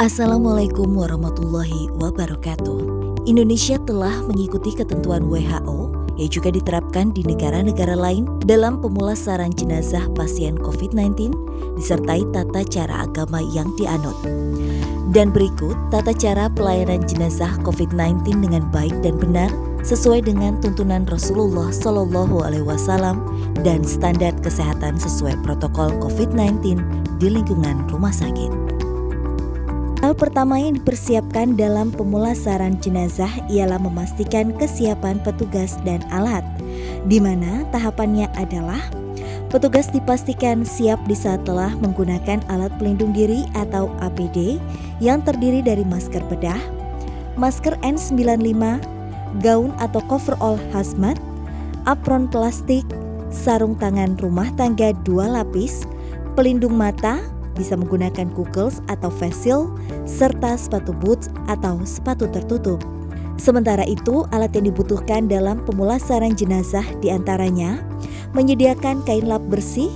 Assalamualaikum warahmatullahi wabarakatuh. Indonesia telah mengikuti ketentuan WHO yang juga diterapkan di negara-negara lain dalam pemulasaran jenazah pasien COVID-19 disertai tata cara agama yang dianut. Dan berikut tata cara pelayanan jenazah COVID-19 dengan baik dan benar sesuai dengan tuntunan Rasulullah SAW dan standar kesehatan sesuai protokol COVID-19 di lingkungan rumah sakit. Hal pertama yang dipersiapkan dalam pemulasaran jenazah ialah memastikan kesiapan petugas dan alat, di mana tahapannya adalah petugas dipastikan siap di saat telah menggunakan alat pelindung diri atau APD yang terdiri dari masker bedah, masker N95, gaun atau coverall hazmat, apron plastik, sarung tangan rumah tangga 2 lapis, pelindung mata, bisa menggunakan goggles atau face shield, serta sepatu boots atau sepatu tertutup. Sementara itu, alat yang dibutuhkan dalam pemulasaran jenazah diantaranya menyediakan kain lap bersih,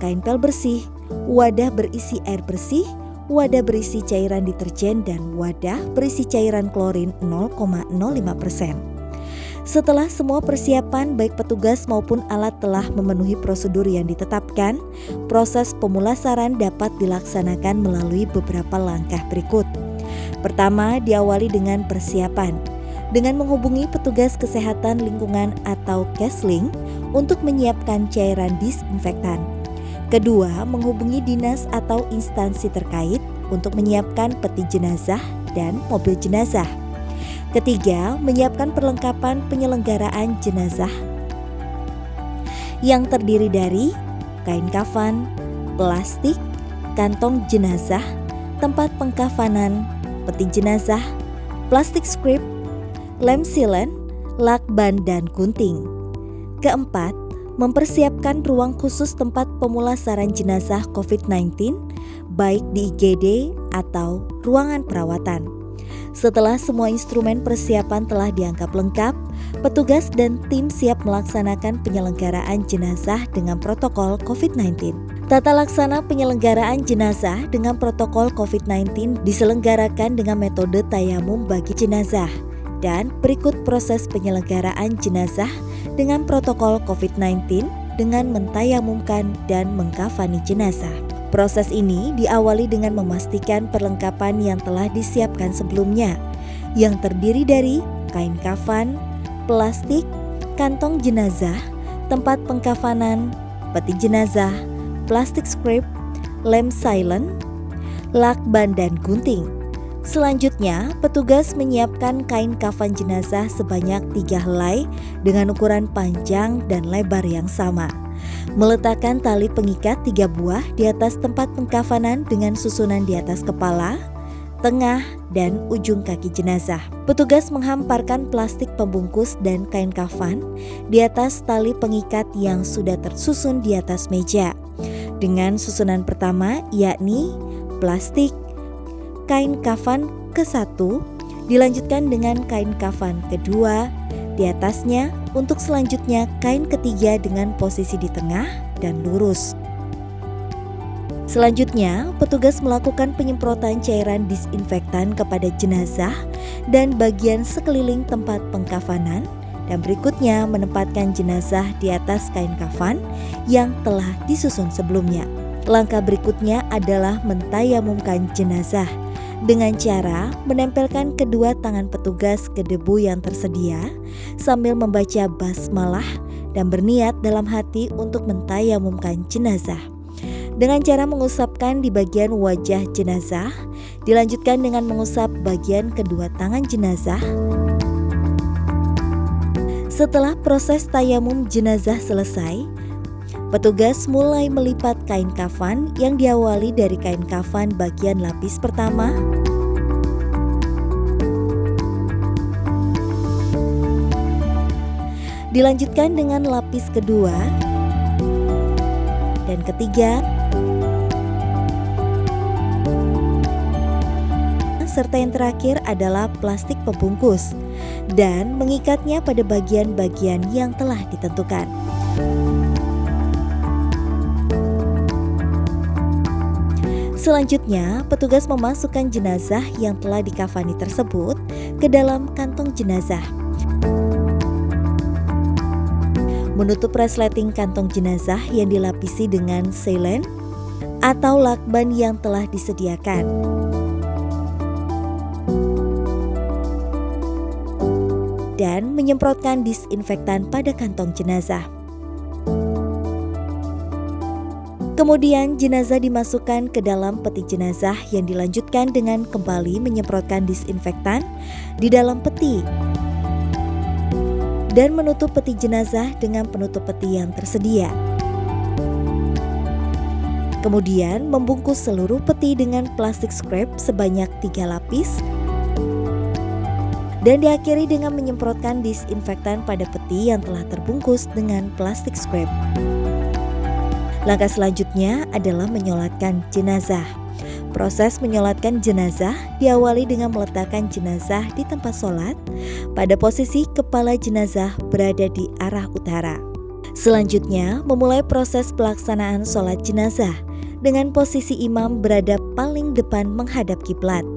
kain pel bersih, wadah berisi air bersih, wadah berisi cairan deterjen, dan wadah berisi cairan klorin 0,05%. Setelah semua persiapan baik petugas maupun alat telah memenuhi prosedur yang ditetapkan, proses pemulasaran dapat dilaksanakan melalui beberapa langkah berikut. Pertama, diawali dengan persiapan dengan menghubungi petugas kesehatan lingkungan atau Kesling untuk menyiapkan cairan disinfektan. Kedua, menghubungi dinas atau instansi terkait untuk menyiapkan peti jenazah dan mobil jenazah. Ketiga, menyiapkan perlengkapan penyelenggaraan jenazah yang terdiri dari kain kafan, plastik, kantong jenazah, tempat pengkafanan, peti jenazah, plastik strip, lem sealant, lakban, dan gunting. Keempat, mempersiapkan ruang khusus tempat pemulasaran jenazah COVID-19 baik di IGD atau ruangan perawatan. Setelah semua instrumen persiapan telah dianggap lengkap, petugas dan tim siap melaksanakan penyelenggaraan jenazah dengan protokol COVID-19. Tata laksana penyelenggaraan jenazah dengan protokol COVID-19 diselenggarakan dengan metode tayamum bagi jenazah. Dan berikut proses penyelenggaraan jenazah dengan protokol COVID-19 dengan mentayamumkan dan mengkafani jenazah. Proses ini diawali dengan memastikan perlengkapan yang telah disiapkan sebelumnya, yang terdiri dari kain kafan, plastik, kantong jenazah, tempat pengkafanan, peti jenazah, plastik strip, lem sealant, lakban, dan gunting. Selanjutnya, petugas menyiapkan kain kafan jenazah sebanyak 3 helai dengan ukuran panjang dan lebar yang sama. Meletakkan tali pengikat 3 buah di atas tempat pengkafanan dengan susunan di atas kepala, tengah, dan ujung kaki jenazah. Petugas menghamparkan plastik pembungkus dan kain kafan di atas tali pengikat yang sudah tersusun di atas meja. Dengan susunan pertama yakni plastik, kain kafan ke-1, dilanjutkan dengan kain kafan kedua, di atasnya untuk selanjutnya kain ketiga dengan posisi di tengah dan lurus. Selanjutnya, petugas melakukan penyemprotan cairan disinfektan kepada jenazah dan bagian sekeliling tempat pengkafanan, dan berikutnya menempatkan jenazah di atas kain kafan yang telah disusun sebelumnya. Langkah berikutnya adalah mentayamumkan jenazah dengan cara menempelkan kedua tangan petugas ke debu yang tersedia sambil membaca basmalah dan berniat dalam hati untuk mentayamumkan jenazah. Dengan cara mengusapkan di bagian wajah jenazah, dilanjutkan dengan mengusap bagian kedua tangan jenazah. Setelah proses tayamum jenazah selesai, petugas mulai melipat kain kafan yang diawali dari kain kafan bagian lapis pertama, dilanjutkan dengan lapis kedua dan ketiga, serta yang terakhir adalah plastik pembungkus dan mengikatnya pada bagian-bagian yang telah ditentukan. Selanjutnya, petugas memasukkan jenazah yang telah dikafani tersebut ke dalam kantong jenazah. Menutup resleting kantong jenazah yang dilapisi dengan sealant atau lakban yang telah disediakan. Dan menyemprotkan disinfektan pada kantong jenazah. Kemudian jenazah dimasukkan ke dalam peti jenazah yang dilanjutkan dengan kembali menyemprotkan disinfektan di dalam peti dan menutup peti jenazah dengan penutup peti yang tersedia. Kemudian membungkus seluruh peti dengan plastik scrap sebanyak 3 lapis dan diakhiri dengan menyemprotkan disinfektan pada peti yang telah terbungkus dengan plastik scrap. Langkah selanjutnya adalah menyolatkan jenazah. Proses menyolatkan jenazah diawali dengan meletakkan jenazah di tempat sholat pada posisi kepala jenazah berada di arah utara. Selanjutnya, memulai proses pelaksanaan sholat jenazah dengan posisi imam berada paling depan menghadap kiblat.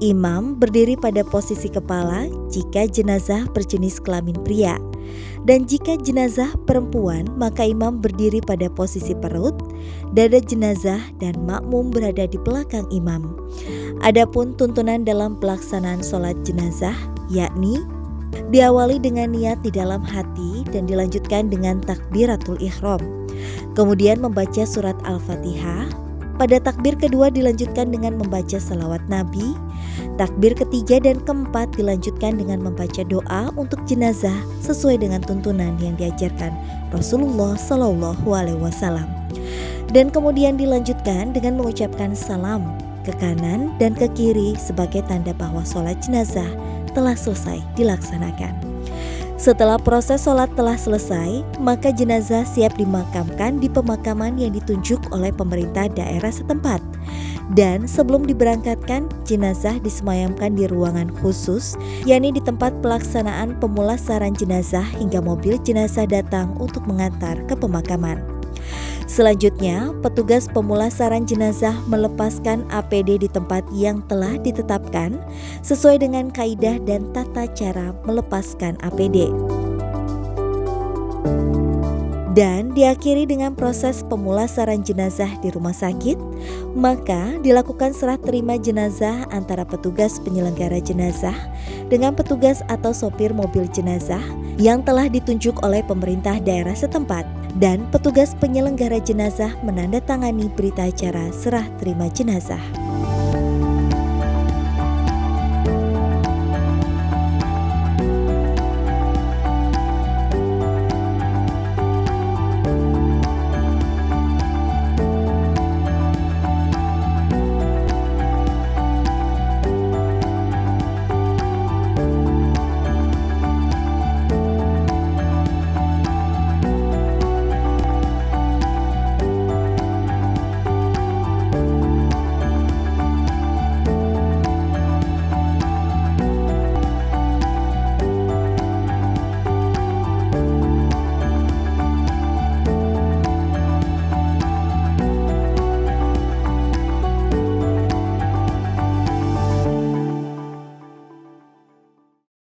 Imam berdiri pada posisi kepala jika jenazah berjenis kelamin pria. Dan jika jenazah perempuan, maka imam berdiri pada posisi perut, dada jenazah dan makmum berada di belakang imam. Adapun tuntunan dalam pelaksanaan sholat jenazah, yakni diawali dengan niat di dalam hati dan dilanjutkan dengan takbiratul ihram. Kemudian membaca surat Al-Fatihah. Pada takbir kedua dilanjutkan dengan membaca salawat Nabi. Takbir ketiga dan keempat dilanjutkan dengan membaca doa untuk jenazah sesuai dengan tuntunan yang diajarkan Rasulullah SAW. Dan kemudian dilanjutkan dengan mengucapkan salam ke kanan dan ke kiri sebagai tanda bahwa sholat jenazah telah selesai dilaksanakan. Setelah proses sholat telah selesai, maka jenazah siap dimakamkan di pemakaman yang ditunjuk oleh pemerintah daerah setempat. Dan sebelum diberangkatkan, jenazah disemayamkan di ruangan khusus, yakni di tempat pelaksanaan pemulasaran jenazah hingga mobil jenazah datang untuk mengantar ke pemakaman. Selanjutnya, petugas pemulasaran jenazah melepaskan APD di tempat yang telah ditetapkan sesuai dengan kaidah dan tata cara melepaskan APD. Dan diakhiri dengan proses pemulasaran jenazah di rumah sakit, maka dilakukan serah terima jenazah antara petugas penyelenggara jenazah dengan petugas atau sopir mobil jenazah yang telah ditunjuk oleh pemerintah daerah setempat, dan petugas penyelenggara jenazah menandatangani berita acara serah terima jenazah.